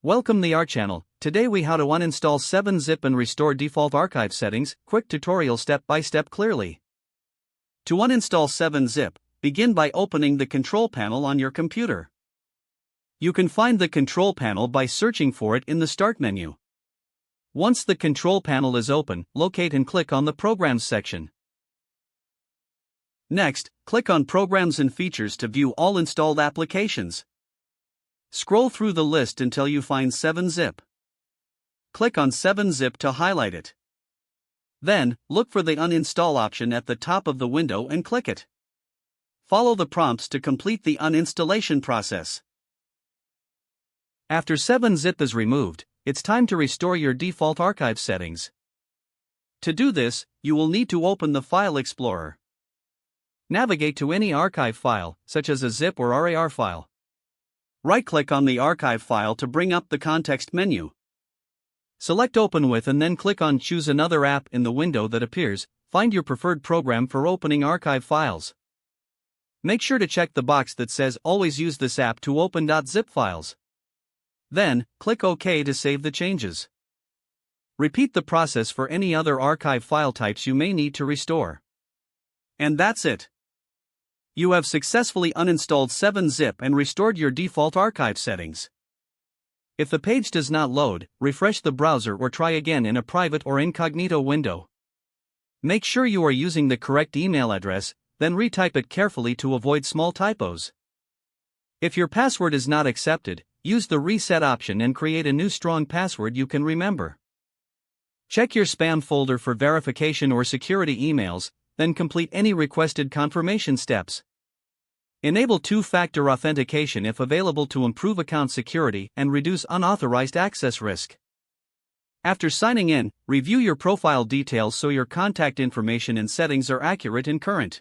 Welcome to our channel. Today we how to uninstall 7-zip and restore default archive settings. Quick tutorial step by step clearly. To uninstall 7-zip, begin by opening the control panel on your computer. You can find the control panel by searching for it in the Start menu. Once the control panel is open, locate and click on the Programs section. Next, click on Programs and Features to view all installed applications. Scroll through the list until you find 7-zip. Click on 7-zip to highlight it. Then, look for the Uninstall option at the top of the window and click it. Follow the prompts to complete the uninstallation process. After 7-zip is removed, it's time to restore your default archive settings. To do this, you will need to open the File Explorer. Navigate to any archive file, such as a zip or RAR file. Right-click on the archive file to bring up the context menu. Select Open With and then click on Choose Another App in the window that appears. Find your preferred program for opening archive files. Make sure to check the box that says Always use this app to open .zip files. Then, click OK to save the changes. Repeat the process for any other archive file types you may need to restore. And that's it. You have successfully uninstalled 7-zip and restored your default archive settings. If the page does not load, refresh the browser or try again in a private or incognito window. Make sure you are using the correct email address, then retype it carefully to avoid small typos. If your password is not accepted, use the Reset option and create a new strong password you can remember. Check your spam folder for verification or security emails, then complete any requested confirmation steps. Enable two-factor authentication if available to improve account security and reduce unauthorized access risk. After signing in, review your profile details so your contact information and settings are accurate and current.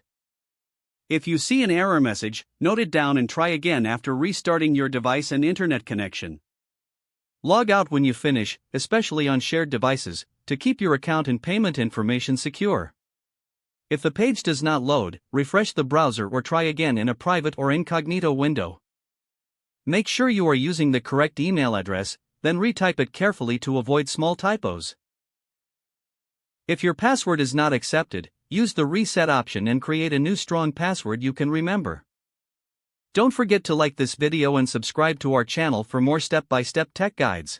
If you see an error message, note it down and try again after restarting your device and internet connection. Log out when you finish, especially on shared devices, to keep your account and payment information secure. If the page does not load, refresh the browser or try again in a private or incognito window. Make sure you are using the correct email address, then retype it carefully to avoid small typos. If your password is not accepted, use the Reset option and create a new strong password you can remember. Don't forget to like this video and subscribe to our channel for more step-by-step tech guides.